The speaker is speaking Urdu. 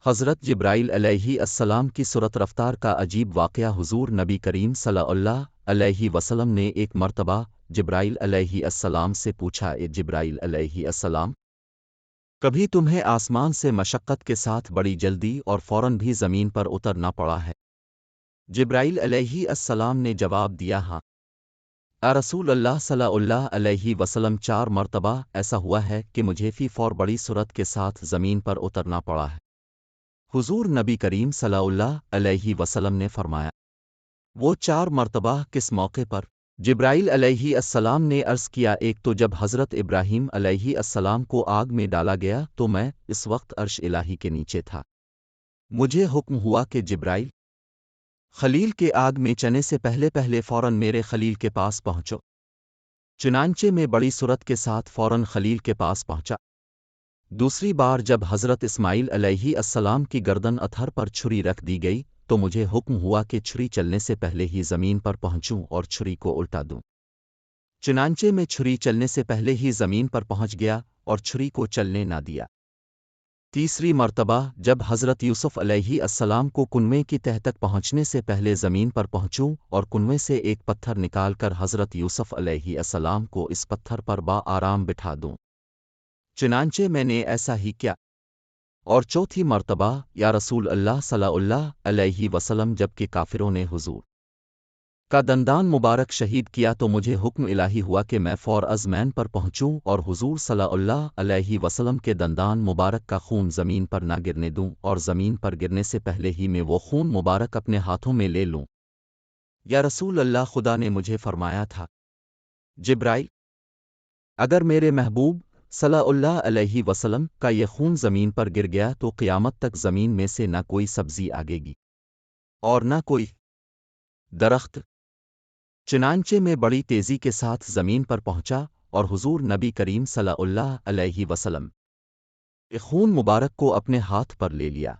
حضرت جبرائیل علیہ السلام کی سرت رفتار کا عجیب واقعہ حضور نبی کریم صلی اللہ علیہ وسلم نے ایک مرتبہ جبرائیل علیہ السلام سے پوچھا، اے جبرائیل علیہ السلام، کبھی تمہیں آسمان سے مشقت کے ساتھ بڑی جلدی اور فوراً بھی زمین پر اترنا پڑا ہے؟ جبرائیل علیہ السلام نے جواب دیا، ہاں اے رسول اللہ صلی اللہ علیہ وسلم، 4 مرتبہ ایسا ہوا ہے کہ مجھے فی فور بڑی سرعت کے ساتھ زمین پر اترنا پڑا ہے۔ حضور نبی کریم صلی اللہ علیہ وسلم نے فرمایا، وہ 4 مرتبہ کس موقع پر؟ جبرائیل علیہ السلام نے عرض کیا، ایک تو جب حضرت ابراہیم علیہ السلام کو آگ میں ڈالا گیا تو میں اس وقت عرش الہی کے نیچے تھا، مجھے حکم ہوا کہ جبرائیل، خلیل کے آگ میں چنے سے پہلے فوراً میرے خلیل کے پاس پہنچو۔ چنانچہ میں بڑی سرعت کے ساتھ فوراً خلیل کے پاس پہنچا۔ دوسری بار جب حضرت اسماعیل علیہ السلام کی گردن اتھر پر چھری رکھ دی گئی تو مجھے حکم ہوا کہ چھری چلنے سے پہلے ہی زمین پر پہنچوں اور چھری کو الٹا دوں۔ چنانچہ میں چھری چلنے سے پہلے ہی زمین پر پہنچ گیا اور چھری کو چلنے نہ دیا۔ تیسری مرتبہ جب حضرت یوسف علیہ السلام کو کنویں کی تہ تک پہنچنے سے پہلے زمین پر پہنچوں اور کنویں سے ایک پتھر نکال کر حضرت یوسف علیہ السلام کو اس پتھر پر آرام بٹھا دوں۔ چنانچہ میں نے ایسا ہی کیا۔ اور چوتھی مرتبہ یا رسول اللہ صلی اللہ علیہ وسلم جب کہ کافروں نے حضور کا دندان مبارک شہید کیا تو مجھے حکم الہی ہوا کہ میں فور ازمین پر پہنچوں اور حضور صلی اللہ علیہ وسلم کے دندان مبارک کا خون زمین پر نہ گرنے دوں اور زمین پر گرنے سے پہلے ہی میں وہ خون مبارک اپنے ہاتھوں میں لے لوں۔ یا رسول اللہ، خدا نے مجھے فرمایا تھا، جبرائیل، اگر میرے محبوب صلی اللہ علیہ وسلم کا یہ خون زمین پر گر گیا تو قیامت تک زمین میں سے نہ کوئی سبزی آگے گی اور نہ کوئی درخت۔ چنانچہ میں بڑی تیزی کے ساتھ زمین پر پہنچا اور حضور نبی کریم صلی اللہ علیہ وسلم خون مبارک کو اپنے ہاتھ پر لے لیا۔